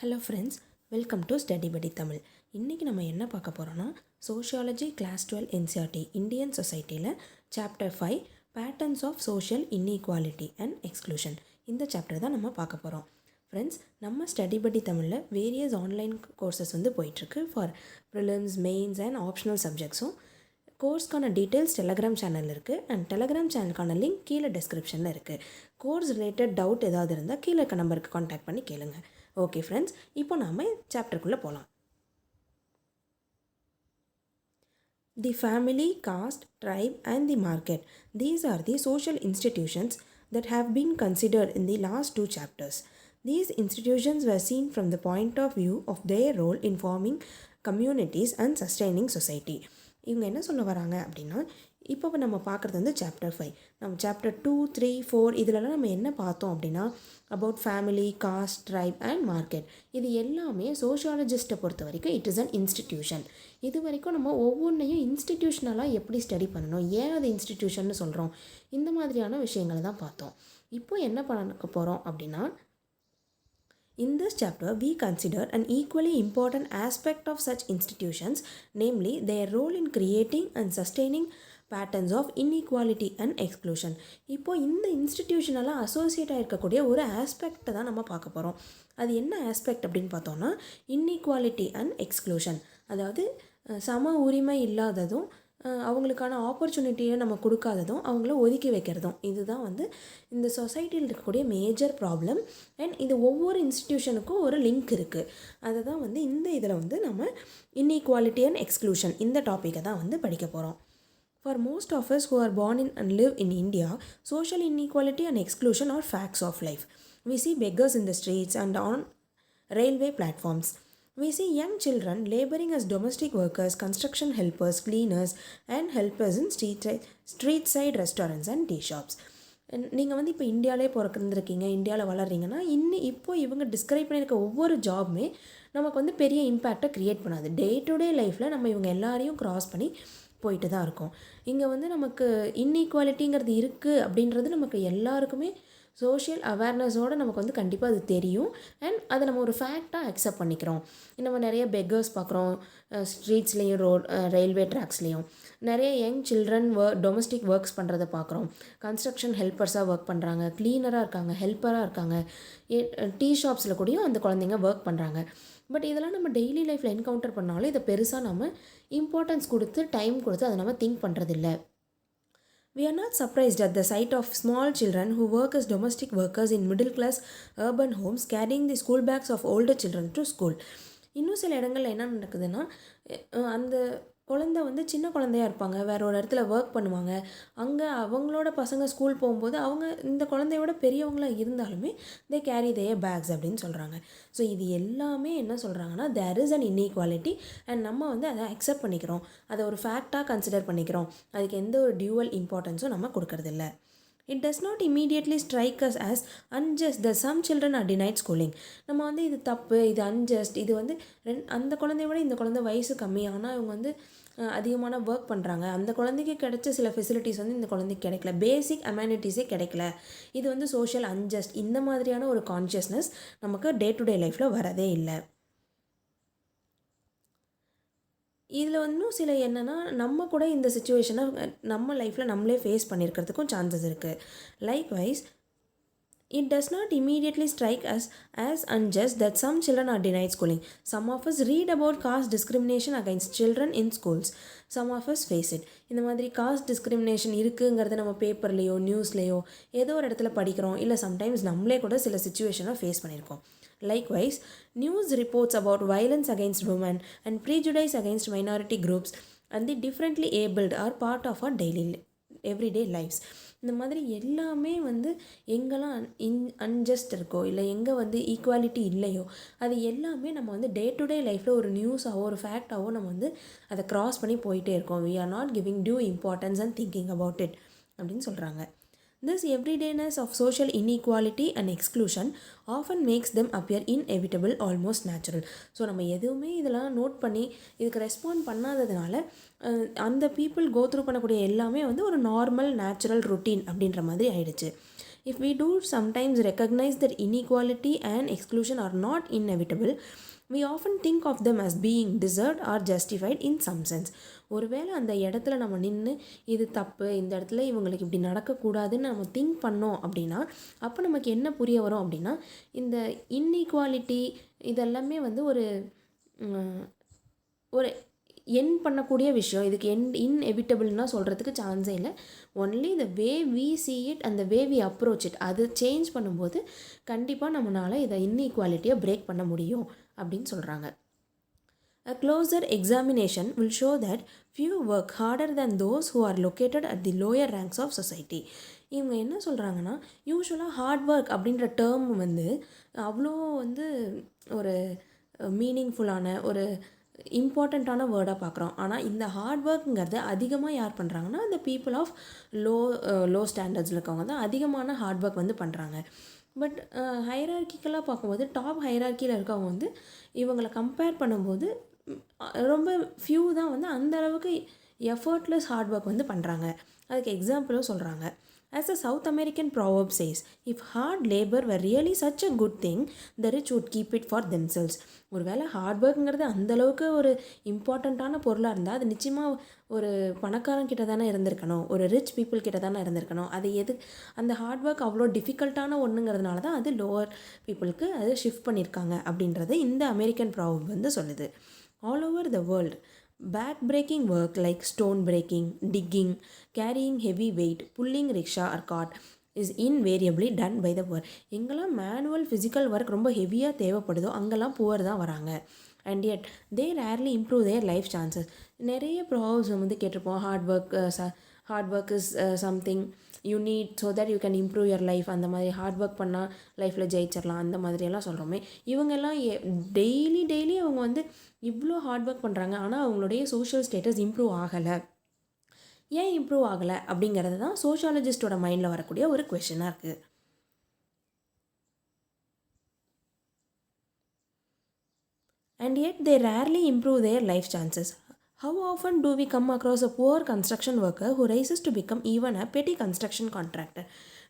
Hello friends, welcome to study Padi Tamil. இன்றைக்கி நம்ம என்ன பார்க்க போகிறோன்னா சோஷியாலஜி கிளாஸ் 12 என்சிஆர்டி இந்தியன் சொசைட்டியில் chapter 5 patterns of social inequality and exclusion. இந்த சாப்டர் தான் நம்ம பார்க்க போகிறோம். ஃப்ரெண்ட்ஸ், நம்ம ஸ்டடி படி தமிழில் வேரியஸ் ஆன்லைன் கோர்சஸ் போயிட்டுருக்கு for prelims, mains and optional சப்ஜெக்ட்ஸும். கோர்ஸ்க்கான டீட்டெயில்ஸ் டெலகிராம் சேனல் இருக்குது அண்ட் டெலகிராம் சேனலுக்கான லிங்க் கீழே டிஸ்கிரிப்ஷனில் இருக்குது. கோர்ஸ் ரிலேட்டட் டவுட் ஏதாவது இருந்தால் கீழே இருக்க நம்பருக்கு கான்டாக்ட் பண்ணி கேளுங்க. ஓகே ஃப்ரெண்ட்ஸ், இப்போ நாம் சாப்டருக்குள்ளே போகலாம். The family, cost, try and the market. These are the social institutions that have been considered in the last two chapters. These institutions were seen from the point of view of their role in forming communities and sustaining society. இவங்க என்ன சொல்ல வராங்க அப்படின்னா, இப்போ நம்ம பார்க்குறது chapter 5. நம்ம chapter 2, 3, 4 இதிலலாம் நம்ம என்ன பார்த்தோம் அப்படின்னா, about family, cost, try and market. இது எல்லாமே சோஷியாலஜிஸ்ட்டை பொறுத்த வரைக்கும் இட் இஸ் அன் இன்ஸ்டிடியூஷன். இது வரைக்கும் நம்ம ஒவ்வொன்றையும் இன்ஸ்டிடியூஷனலாக எப்படி ஸ்டடி பண்ணணும், ஏன் அது இன்ஸ்டிடியூஷன்னு சொல்கிறோம், இந்த மாதிரியான விஷயங்களை தான் பார்த்தோம். இப்போ என்ன பண்ண போகிறோம் அப்படின்னா, in this chapter, we consider an equally important aspect of such institutions, namely their role in creating and sustaining patterns of inequality and exclusion. இப்போ இந்த இன்ஸ்டிடியூஷனெல்லாம் அசோசியேட் ஆகிருக்கக்கூடிய ஒரு ஆஸ்பெக்டை தான் நம்ம பார்க்க போகிறோம். அது என்ன ஆஸ்பெக்ட் அப்படின்னு பார்த்தோன்னா, இன்இக்வாலிட்டி அண்ட் எக்ஸ்க்ளூஷன். அதாவது சம உரிமை இல்லாததும் அவங்களுக்கான ஆப்பர்ச்சுனிட்டியை நம்ம கொடுக்காததும் அவங்கள ஒதுக்கி வைக்கிறதும், இதுதான் இந்த சொசைட்டியில் இருக்கக்கூடிய மேஜர் ப்ராப்ளம். அண்ட் இது ஒவ்வொரு இன்ஸ்டிடியூஷனுக்கும் ஒரு லிங்க் இருக்குது. அதை தான் இந்த இதில் நம்ம இன்இக்வாலிட்டி அண்ட் எக்ஸ்க்ளூஷன் இந்த டாப்பிக்கை தான் படிக்க போகிறோம். For most of us who are born in and live in India, social inequality and exclusion are facts of life. We see beggars in the streets and on railway platforms. We see young children laboring as domestic workers, construction helpers, cleaners and helpers in street side restaurants and tea shops. நீங்கள் இப்போ இந்தியாவிலே பிறந்திருக்கீங்க, இந்தியாவில் வளர்றீங்கன்னா இப்போ இவங்க describe பண்ணியிருக்க ஒவ்வொரு ஜாபுமே நமக்கு பெரிய இம்பேக்டை க்ரியேட் பண்ணாது. டே டு டே லைஃப்பில் நம்ம இவங்க எல்லாரையும் க்ராஸ் பண்ணி போயிட்டு தான் இருக்கோம். இங்கே நமக்கு இன்இக்வாலிட்டிங்கிறது இருக்குது அப்படின்றது நமக்கு எல்லாருக்குமே சோஷியல் அவேர்னஸோடு நமக்கு கண்டிப்பாக அது தெரியும். அண்ட் அதை நம்ம ஒரு ஃபேக்டாக அக்செப்ட் பண்ணிக்கிறோம். நம்ம நிறைய பெக்கர்ஸ் பார்க்குறோம் ஸ்ட்ரீட்ஸ்லேயும் ரயில்வே ட்ராக்ஸ்லேயும். நிறைய யங் சில்ட்ரன் டொமஸ்டிக் ஒர்க்ஸ் பண்ணுறதை பார்க்குறோம். கன்ஸ்ட்ரக்ஷன் ஹெல்ப்பர்ஸாக ஒர்க் பண்ணுறாங்க, க்ளீனராக இருக்காங்க, ஹெல்ப்பராக இருக்காங்க, டீ ஷாப்ஸில் கூடயும் அந்த குழந்தைங்க ஒர்க் பண்ணுறாங்க. பட் இதெல்லாம் நம்ம டெய்லி லைஃப்பில் என்கவுண்டர் பண்ணாலும் இதை பெருசாக நம்ம இம்பார்ட்டன்ஸ் கொடுத்து டைம் கொடுத்து அதை நம்ம திங்க் பண்ணுறதில்ல. We are not surprised at the sight of small children who work as domestic workers in middle-class urban homes carrying the school bags of older children to school. இன்னும் சில இடங்களில் என்ன நடக்குதுன்னா, அந்த குழந்தை சின்ன குழந்தையாக இருப்பாங்க, வேறு ஒரு இடத்துல ஒர்க் பண்ணுவாங்க. அங்கே அவங்களோட பசங்க ஸ்கூல் போகும்போது அவங்க இந்த குழந்தையோட பெரியவங்களாக இருந்தாலுமே தே கேரி தேர் பேக்ஸ் அப்படின்னு சொல்கிறாங்க. ஸோ இது எல்லாமே என்ன சொல்கிறாங்கன்னா, there is an inequality and நம்ம அதை அக்செப்ட் பண்ணிக்கிறோம், அதை ஒரு ஃபேக்டாக கன்சிடர் பண்ணிக்கிறோம். அதுக்கு எந்த ஒரு டியூவல் இம்பார்ட்டன்ஸும் நம்ம கொடுக்கறதில்ல. It does not immediately strike us as unjust that some children are denied schooling. நம்ம இது தப்பு, இது அன்ஜஸ்ட், இது அந்த குழந்தைய விட இந்த குழந்தை வயசு கம்மி, ஆனால் இவங்க அதிகமான ஒர்க் பண்ணுறாங்க, அந்த குழந்தைக்கு கிடைச்ச சில ஃபெசிலிட்டிஸ் இந்த குழந்தைக்கு கிடைக்கல, பேசிக் அம்யூனிட்டிஸே கிடைக்கல, இது சோஷியல் அன்ஜஸ்ட், இந்த மாதிரியான ஒரு கான்ஷியஸ்னஸ் நமக்கு டே டு டே லைஃப்பில் வரதே இல்லை. இதில் இன்னும் சில என்னென்னா, நம்ம கூட இந்த சுச்சுவேஷனை நம்ம லைஃப்பில் நம்மளே ஃபேஸ் பண்ணியிருக்கிறதுக்கும் சான்சஸ் இருக்குது. Likewise, it does not immediately strike us as unjust that some children are denied schooling. Some of us read about caste discrimination against children in schools. Some of us face it. இந்த மாதிரி cost discrimination இருக்குங்கிறத நம்ம பேப்பர்லேயோ நியூஸ்லேயோ ஏதோ ஒரு இடத்துல படிக்கிறோம், இல்லை sometimes நம்மளே கூட சில சுச்சுவேஷனை ஃபேஸ் பண்ணியிருக்கோம். Likewise, news reports about violence against women and prejudice against minority groups and the differently abled are part of our everyday lives. இந்த மாதிரி எல்லாமே எங்கெல்லாம் அன்ஜஸ்ட் இருக்கோ, இல்லை எங்கே ஈக்குவாலிட்டி இல்லையோ, அது எல்லாமே நம்ம டே டு டே லைஃப்பில் ஒரு நியூஸாவோ ஒரு ஃபேக்டாவோ நம்ம அதை க்ராஸ் பண்ணி போயிட்டே இருக்கோம். we are not giving due importance and thinking about it அப்படின்னு சொல்கிறாங்க. This everydayness of social inequality and exclusion often makes them appear inevitable, almost natural. So நம்ம எதுவுமே இதெல்லாம் நோட் பண்ணி இதுக்கு ரெஸ்பாண்ட் பண்ணாததுனால அந்த பீப்புள் கோ த்ரூ பண்ணக்கூடிய எல்லாமே ஒரு நார்மல் நேச்சுரல் ரொட்டீன் அப்படின்ற மாதிரி ஆயிடுச்சு. If we do sometimes recognize that inequality and exclusion are not inevitable, we often think of them as being deserved or justified in some sense. ஒருவேளை அந்த இடத்துல நம்ம நின்று இது தப்பு, இந்த இடத்துல இவங்களுக்கு இப்படி நடக்கக்கூடாதுன்னு நம்ம திங்க் பண்ணோம் அப்படின்னா அப்போ நமக்கு என்ன புரிய வரும் அப்படின்னா, இந்த இன்இக்வாலிட்டி இதெல்லாமே வந்து ஒரு என் பண்ணக்கூடிய விஷயம், இதுக்கு இன்எவிட்டபிள்னா சொல்கிறதுக்கு சான்ஸே இல்லை. Only the way we see it and the way we approach it, அது சேஞ்ச் பண்ணும்போது கண்டிப்பாக நம்மளால் இதை இன்இக்வாலிட்டியை பிரேக் பண்ண முடியும் அப்படின்னு சொல்கிறாங்க. A closer examination will show that few work harder than those who are located at the lower ranks of society. இவங்க என்ன சொல்கிறாங்கன்னா, யூஸ்வலாக ஹார்ட் ஒர்க் அப்படின்ற டேர்ம் வந்து அவ்வளோ வந்து ஒரு மீனிங்ஃபுல்லான ஒரு இம்பார்ட்டண்ட்டான வேர்டாக பார்க்குறோம். ஆனால் இந்த ஹார்ட் ஒர்க்குங்கிறது அதிகமாக யார் பண்ணுறாங்கன்னா, அந்த பீப்புள் ஆஃப் லோ ஸ்டாண்டர்ட்ஸில் இருக்கவங்க தான் அதிகமான ஹார்ட் ஒர்க் வந்து பண்ணுறாங்க. பட் ஹைரார்க்கிக்கலாக பார்க்கும்போது டாப் ஹைரார்க்கியில் இருக்கவங்க வந்து இவங்களை கம்பேர் பண்ணும்போது ரொம்ப ஃபியூ தான் வந்து அந்த அளவுக்கு எஃபர்ட்லெஸ் ஹார்ட் ஒர்க் வந்து பண்ணுறாங்க. அதுக்கு எக்ஸாம்பிளும் சொல்கிறாங்க. As a South American proverb says, if hard labor were really such a good thing, the rich would keep it for themselves. ஒரு வேளை ஹார்ட் ஒர்க்குங்கிறது அந்தளவுக்கு ஒரு இம்பார்ட்டண்ட்டான பொருளாக இருந்தால் அது நிச்சயமாக ஒரு பணக்காரன் கிட்ட தானே இருந்திருக்கணும், ஒரு ரிச் பீப்புள் கிட்ட தானே இருந்திருக்கணும். அது அந்த ஹார்ட் ஒர்க் அவ்வளோ டிஃபிகல்ட்டான ஒன்றுங்கிறதுனால தான் அது லோவர் பீப்புளுக்கு அது ஷிஃப்ட் பண்ணியிருக்காங்க அப்படின்றது இந்த அமெரிக்கன் ப்ராவர்ப் வந்து சொல்லுது. All over the world, back-breaking work like stone breaking, digging, carrying heavy weight, pulling rickshaw or cart is invariably done by the poor. எங்கெல்லாம் மேனுவல் ஃபிசிக்கல் ஒர்க் ரொம்ப ஹெவியாக தேவைப்படுதோ அங்கெல்லாம் புவர் தான் வராங்க. And yet they rarely improve their life chances. நிறைய problems வந்து கேட்டிருப்போம். Hard work is something you need so that you can improve your life. அந்த மாதிரி ஹார்ட் ஒர்க் பண்ணால் லைஃப்பில் ஜெயிச்சிடலாம் அந்த மாதிரியெல்லாம் சொல்கிறோமே. இவங்கெல்லாம் டெய்லி அவங்க வந்து இவ்வளோ ஹார்ட் ஒர்க் பண்ணுறாங்க, ஆனால் அவங்களுடைய சோஷியல் ஸ்டேட்டஸ் இம்ப்ரூவ் ஆகலை. ஏன் இம்ப்ரூவ் ஆகலை அப்படிங்கிறது தான் சோஷியாலஜிஸ்டோட மைண்டில் வரக்கூடிய ஒரு கொஷனாக இருக்குது. And yet they rarely improve their life chances. How often do we come across a poor construction worker who rises to become even a petty construction contractor?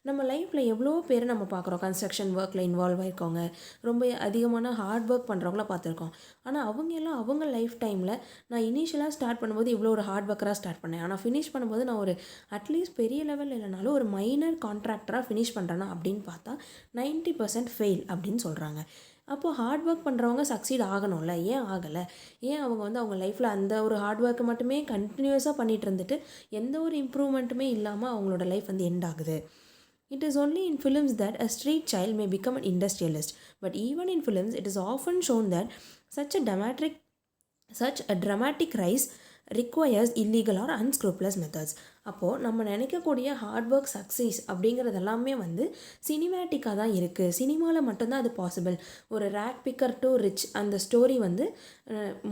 நம்ம லைஃப்பில் எவ்வளோ பேர் நம்ம பார்க்குறோம் கன்ஸ்ட்ரக்ஷன் ஒர்க்கில் இன்வால்வ் ஆகிருக்கவங்க, ரொம்ப அதிகமான ஹார்ட் ஒர்க் பண்ணுறவங்கள பார்த்துருக்கோம். ஆனால் அவங்க எல்லாம் அவங்க லைஃப் டைமில் நான் இனிஷியலாக ஸ்டார்ட் பண்ணும்போது இவ்வளோ ஒரு ஹார்ட் ஒர்க்கராக ஸ்டார்ட் பண்ணேன், ஆனால் ஃபினிஷ் பண்ணும்போது நான் ஒரு அட்லீஸ்ட் பெரிய லெவல் இல்லைனாலும் ஒரு மைனர் கான்ட்ராக்டராக ஃபினிஷ் பண்ணுறேன்னா அப்படின்னு பார்த்தா 90% ஃபெயில் அப்படின்னு சொல்கிறாங்க. அப்போது ஹார்ட் ஒர்க் பண்ணுறவங்க சக்சீட் ஆகணும்ல, ஏன் ஆகலை? ஏன் அவங்க வந்து அவங்க லைஃப்பில் அந்த ஒரு ஹார்ட் ஒர்க்கை மட்டுமே கண்டினியூஸாக பண்ணிகிட்டு இருந்துட்டு எந்த ஒரு இம்ப்ரூவ்மெண்ட்டுமே இல்லாமல் அவங்களோட லைஃப் வந்து எண்ட் ஆகுது? It is only in films that a street child may become an industrialist. But even in films, it is often shown that such a dramatic rise requires illegal or unscrupulous methods. அப்போது நம்ம நினைக்கக்கூடிய hard work success அப்படிங்கிறது எல்லாமே வந்து சினிமேட்டிக்காக தான் இருக்குது. சினிமாவில் மட்டும்தான் அது பாசிபிள். ஒரு ரேக் பிக்கர் டு ரிச் அந்த ஸ்டோரி வந்து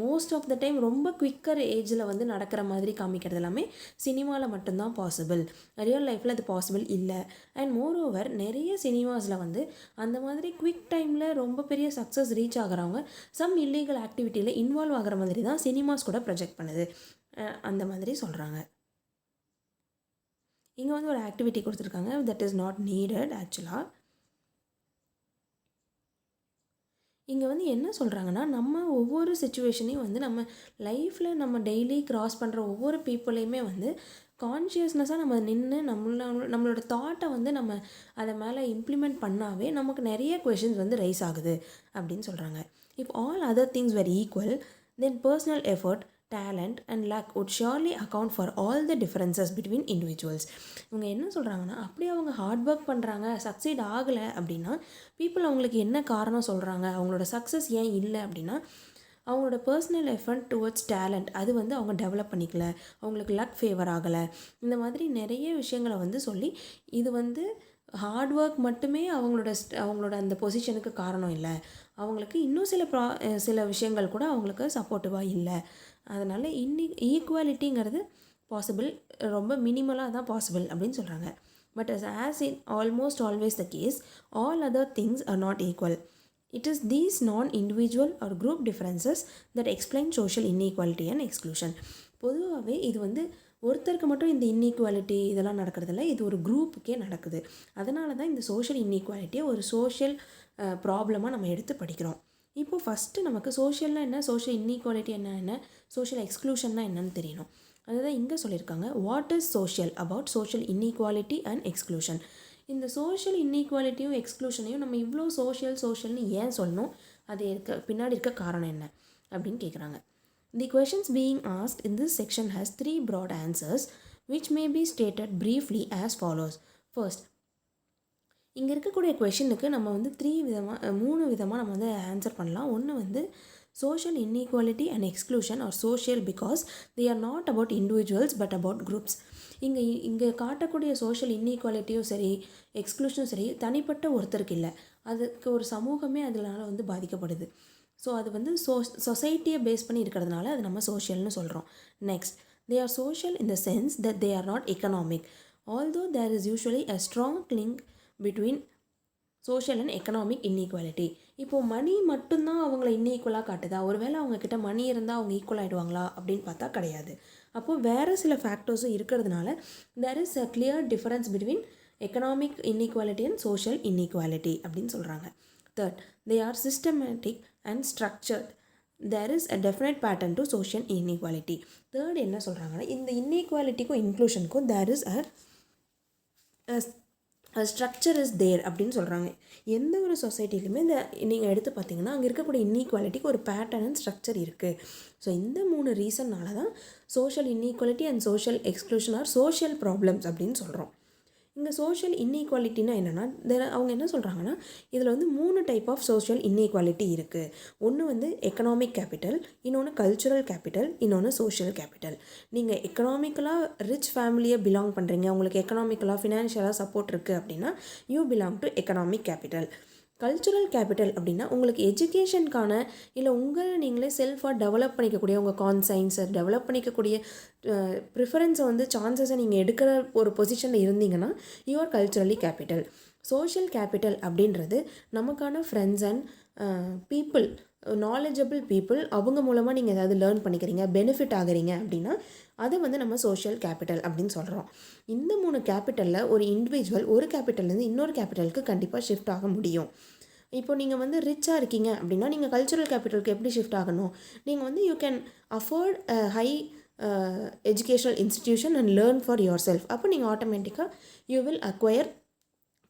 மோஸ்ட் ஆஃப் த டைம் ரொம்ப குவிக்கர் ஏஜில் வந்து நடக்கிற மாதிரி காமிக்கிறது எல்லாமே சினிமாவில் மட்டும்தான் பாசிபிள். ரியல் லைஃப்பில் அது பாசிபிள் இல்லை. அண்ட் மோர் ஓவர் நிறைய சினிமாஸில் வந்து அந்த மாதிரி குவிக் டைமில் ரொம்ப பெரிய சக்ஸஸ் ரீச் ஆகிறவங்க சம் இல்லீகல் ஆக்டிவிட்டியில் இன்வால்வ் ஆகிற மாதிரி தான் சினிமாஸ் கூட ப்ரொஜெக்ட் பண்ணுது அந்த மாதிரி சொல்கிறாங்க. இங்கே வந்து ஒரு ஆக்டிவிட்டி கொடுத்துருக்காங்க, தட் இஸ் நாட் நீடட். ஆக்சுவலாக இங்கே வந்து என்ன சொல்கிறாங்கன்னா, நம்ம ஒவ்வொரு சுச்சுவேஷனையும் வந்து நம்ம லைஃப்பில் நம்ம டெய்லி க்ராஸ் பண்ணுற ஒவ்வொரு பீப்புளையுமே வந்து கான்ஷியஸ்னஸாக நம்ம நின்று நம்மளோட தாட்டை வந்து நம்ம அதை மேலே இம்ப்ளிமெண்ட் பண்ணாவே நமக்கு நிறைய கொஷின்ஸ் வந்து ரைஸ் ஆகுது அப்படின்னு சொல்கிறாங்க. If all other things were equal then personal effort, talent and luck would surely account for all the differences between individuals. இவங்க என்ன சொல்கிறாங்கன்னா, அப்படியே அவங்க ஹார்ட் ஒர்க் பண்ணுறாங்க, சக்சீட் ஆகலை அப்படின்னா பீப்புள் அவங்களுக்கு என்ன காரணம் சொல்கிறாங்க, அவங்களோட சக்ஸஸ் ஏன் இல்லை அப்படின்னா அவங்களோட பர்சனல் எஃபர்ட் டுவர்ட்ஸ் டேலண்ட் அது வந்து அவங்க டெவலப் பண்ணிக்கல, அவங்களுக்கு லக் ஃபேவர் ஆகலை, இந்த மாதிரி நிறைய விஷயங்களை வந்து சொல்லி இது வந்து ஹார்ட் ஒர்க் மட்டுமே அவங்களோட அந்த பொசிஷனுக்கு காரணம் இல்லை, அவங்களுக்கு இன்னும் சில விஷயங்கள் கூட அவங்களுக்கு சப்போர்ட்டிவாக இல்லை. அதனால் ஈக்குவாலிட்டிங்கிறது பாசிபிள், ரொம்ப மினிமலாக தான் பாசிபிள் அப்படின்னு சொல்கிறாங்க. But as in almost always the case, all other things are not equal. It is these non-individual or group differences that explain social inequality and exclusion. பொதுவாகவே இது வந்து ஒருத்தருக்கு மட்டும் இந்த இன்இக்வாலிட்டி இதெல்லாம் நடக்கிறதில்ல, இது ஒரு குரூப்புக்கே நடக்குது. அதனால தான் இந்த சோஷியல் இன்இக்வாலிட்டியை ஒரு சோஷியல் ப்ராப்ளமாக நம்ம எடுத்து படிக்கிறோம். இப்போது ஃபஸ்ட்டு நமக்கு சோஷியல்னால் என்ன, சோஷியல் இன்இக்வாலிட்டி என்ன, சோஷியல் எக்ஸ்க்ளூஷன்னா என்னன்னு தெரியணும். அதுதான் இங்கே சொல்லியிருக்காங்க. What is social about social inequality and exclusion. இந்த சோஷியல் இன்இக்வாலிட்டியும் எக்ஸ்க்ளூஷனையும் நம்ம இவ்வளோ சோஷியல்னு ஏன் சொல்லணும், அது பின்னாடி இருக்க காரணம் என்ன அப்படின்னு கேட்குறாங்க. The questions being asked in this section has 3 broad answers which may be stated briefly as follows. First, இங்கே இருக்கக்கூடிய கொஷனுக்கு நம்ம வந்து 3 விதமாக நம்ம வந்து ஆன்சர் பண்ணலாம். ஒன்று வந்து social inequality and exclusion or social because they are not about individuals but about groups. இங்கே காட்டக்கூடிய சோஷியல் இன்இக்வாலிட்டியும் சரி எக்ஸ்க்ளூஷனும் சரி தனிப்பட்ட ஒருத்தருக்கு இல்லை, அதுக்கு ஒரு சமூகமே அதனால் வந்து பாதிக்கப்படுது. ஸோ அது வந்து சொசைட்டியை பேஸ் பண்ணி இருக்கிறதுனால அது நம்ம சோஷியல்னு சொல்கிறோம். Next, they are social in the sense that they are not economic. Although there is usually a strong link between social and economic inequality. இப்போது மணி மட்டும்தான் அவங்கள இன்இக்வலாக காட்டுதா, ஒருவேளை அவங்கக்கிட்ட மணி இருந்தால் அவங்க ஈக்குவல் ஆகிடுவாங்களா அப்படின்னு பார்த்தா கிடையாது. அப்போது வேறு சில ஃபேக்டர்ஸும் இருக்கிறதுனால there is a clear difference between economic inequality and social inequality அப்படின்னு சொல்கிறாங்க. Third, they are systematic and structured. There is a definite pattern to social inequality. Third, என்ன சொல்கிறாங்கன்னா இந்த இன்இக்வாலிட்டிக்கும் இன்க்ளூஷனுக்கும் there is a structure is there அப்படின்னு சொல்கிறாங்க. எந்த ஒரு சொசைட்டிலையுமே இந்த நீங்கள் எடுத்து பார்த்தீங்கன்னா அங்கே இருக்கக்கூடிய இன்இக்வாலிட்டிக்கு ஒரு பேட்டர்ன் அண்ட் ஸ்ட்ரக்சர் இருக்குது. ஸோ இந்த 3 ரீசன்னால தான் social inequality and social exclusion are social problems அப்படின்னு சொல்கிறோம். இங்கே சோஷியல் இன்இக்வாலிட்டினா என்னென்னா அவங்க என்ன சொல்கிறாங்கன்னா இதில் வந்து 3 டைப் ஆஃப் சோஷியல் இன்இக்வாலிட்டி இருக்குது. ஒன்று வந்து எக்கனாமிக் கேபிட்டல், இன்னொன்று கல்ச்சுரல் கேபிட்டல், இன்னொன்று சோஷியல் கேபிட்டல். நீங்கள் எக்கனாமிக்கலாக ரிச் ஃபேமிலியை பிலாங் பண்ணுறீங்க, உங்களுக்கு எக்கனாமிக்கலாக ஃபினான்ஷியலாக சப்போர்ட் இருக்குது அப்படின்னா you belong to economic capital. Cultural capital அப்படின்னா உங்களுக்கு எஜுகேஷனுக்கான இல்லை உங்களை நீங்களே செல்ஃபாக டெவலப் பண்ணிக்கக்கூடிய உங்கள் கான்சைன்ஸை டெவலப் பண்ணிக்கக்கூடிய ப்ரிஃபரன்ஸை வந்து சான்சஸை நீங்கள் எடுக்கிற ஒரு பொசிஷனில் இருந்தீங்கன்னா you are culturally capital. Social capital அப்படின்றது நமக்கான friends and people, knowledgeable people, அவங்க மூலமாக நீங்கள் ஏதாவது லேர்ன் பண்ணிக்கிறீங்க, பெனிஃபிட் ஆகுறீங்க அப்படின்னா அதை வந்து நம்ம சோஷியல் கேபிட்டல் அப்படின்னு சொல்கிறோம். இந்த 3 கேபிட்டலில் ஒரு இண்டிவிஜுவல் ஒரு கேபிட்டல்லேருந்து இன்னொரு கேபிட்டலுக்கு கண்டிப்பாக ஷிஃப்ட் ஆக முடியும். இப்போ நீங்கள் வந்து ரிச்சாக இருக்கீங்க அப்படின்னா நீங்கள் கல்ச்சுரல் கேபிட்டலுக்கு எப்படி ஷிஃப்ட் ஆகணும், நீங்கள் வந்து you can afford a high educational institution and learn for your self. அப்போ நீங்கள் ஆட்டோமேட்டிக்காக you will acquire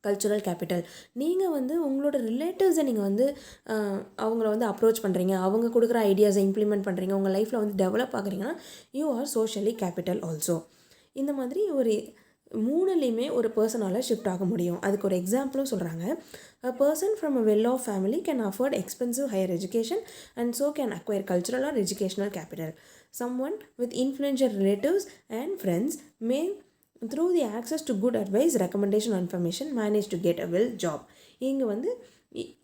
cultural capital. நீங்கள் வந்து உங்களோட ரிலேட்டிவ்ஸை நீங்கள் வந்து அவங்கள வந்து அப்ரோச் பண்ணுறீங்க, அவங்க கொடுக்குற ஐடியாஸை இம்ப்ளிமெண்ட் பண்ணுறீங்க, உங்கள் லைஃப்பில் வந்து டெவலப் ஆகுறீங்கன்னா you are socially capital also. இந்த மாதிரி ஒரு 3லேயுமே ஒரு பர்சனால் ஷிஃப்ட் ஆக முடியும். அதுக்கு ஒரு எக்ஸாம்பிளும் சொல்கிறாங்க. A person from a well-off family can afford expensive higher education and so can acquire cultural or educational capital. Someone with influential relatives and friends may through the access to good advice, recommendation or information manage to get a well job. இங்கே வந்து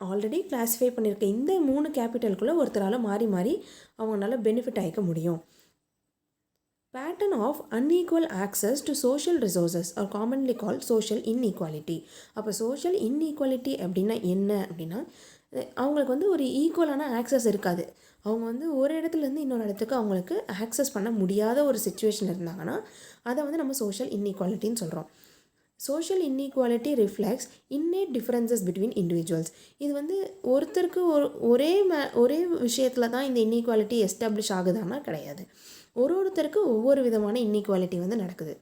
already classify பண்ணியிருக்க இந்த 3 கேபிட்டலுக்குள்ளே ஒருத்தரால் மாறி மாறி அவங்களால benefit ஆகிக்க முடியும். Pattern of unequal access to social resources are commonly called social inequality. அப்போ social inequality அப்படின்னா என்ன அப்படின்னா அவங்களுக்கு வந்து ஒரு ஈக்குவலான ஆக்சஸ் இருக்காது. அவங்க வந்து ஒரு இடத்துலேருந்து இன்னொரு இடத்துக்கு அவங்களுக்கு ஆக்சஸ் பண்ண முடியாத ஒரு சிச்சுவேஷன் இருந்தாங்கன்னா அதை வந்து நம்ம சோஷியல் இன்இக்வாலிட்டின்னு சொல்கிறோம். Social inequality reflects inherit differences between individuals. இது வந்து ஒருத்தருக்கு ஒரே விஷயத்தில் தான் இந்த இன்இக்வாலிட்டி எஸ்டாப்ளிஷ் ஆகுதானா கிடையாது. ஒருத்தருக்கு ஒவ்வொரு விதமான இன்இக்வாலிட்டி வந்து நடக்குது.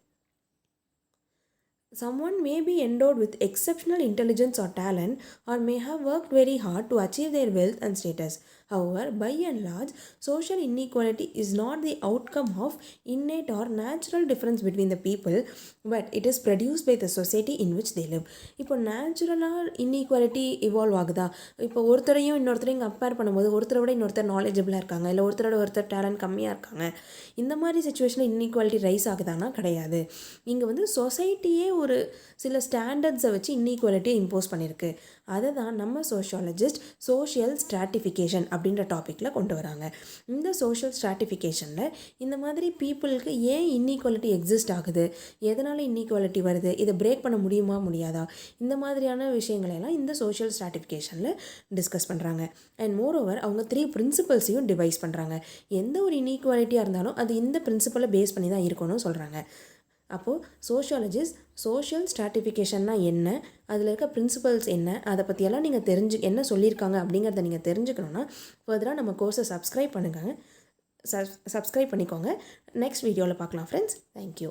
Someone may be endowed with exceptional intelligence or talent or may have worked very hard to achieve their wealth and status. However, by and large, social inequality is not the outcome of innate or natural difference between the people, but it is produced by the society in which they live. இப்போ நேச்சுரலாக inequality evolve ஆகுதா, இப்போ ஒருத்தரையும் இன்னொருத்தரையும் compare பண்ணும்போது ஒருத்தரை விட இன்னொருத்தர் நாலேஜபிளாக இருக்காங்க, இல்லை ஒருத்தரோட ஒருத்தர் டேலண்ட் கம்மியாக இருக்காங்க, இந்த மாதிரி சிச்சுவேஷனில் இன்இக்வாலிட்டி ரைஸ் ஆகுதானா கிடையாது. இங்கே வந்து சொசைட்டியே ஒரு சில ஸ்டாண்டர்ட்ஸை வச்சு இன்இக்வாலிட்டியை இம்போஸ் பண்ணியிருக்கு. அதை தான் நம்ம சோஷியாலஜிஸ்ட் சோஷியல் ஸ்ட்ராட்டிஃபிகேஷன் அப்படின்னு அப்படின்ற டாப்பிக்கில் கொண்டு வராங்க. இந்த சோஷியல் ஸ்ட்ராட்டிஃபிகேஷனில் இந்த மாதிரி பீப்புளுக்கு ஏன் இன்இக்வாலிட்டி எக்ஸிஸ்ட் ஆகுது, எதனால் இன்இக்வாலிட்டி வருது, இதை பிரேக் பண்ண முடியுமா முடியாதா, இந்த மாதிரியான விஷயங்களெல்லாம் இந்த சோஷியல் ஸ்ட்ராட்டிஃபிகேஷனில் டிஸ்கஸ் பண்ணுறாங்க. அண்ட் மோரோவர் அவங்க 3 பிரின்சிபல்ஸையும் டிவைஸ் பண்ணுறாங்க. எந்த ஒரு இன்இக்வாலிட்டியாக இருந்தாலும் அது இந்த பிரின்சிபலை பேஸ் பண்ணி தான் இருக்கணும்னு சொல்கிறாங்க. அப்போது சோஷியாலஜிஸ்ட் சோஷியல் ஸ்ட்ராட்டிஃபிகேஷன்னா என்ன, அதில் இருக்க பிரின்சிபல்ஸ் என்ன, அதை பற்றியெல்லாம் நீங்கள் என்ன சொல்லியிருக்காங்க அப்படிங்கிறத நீங்கள் தெரிஞ்சுக்கணுன்னா ஃபர்தராக நம்ம கோர்ஸை சப்ஸ்கிரைப் பண்ணிக்கோங்க. நெக்ஸ்ட் வீடியோவில் பார்க்கலாம் ஃப்ரெண்ட்ஸ். தேங்க்யூ.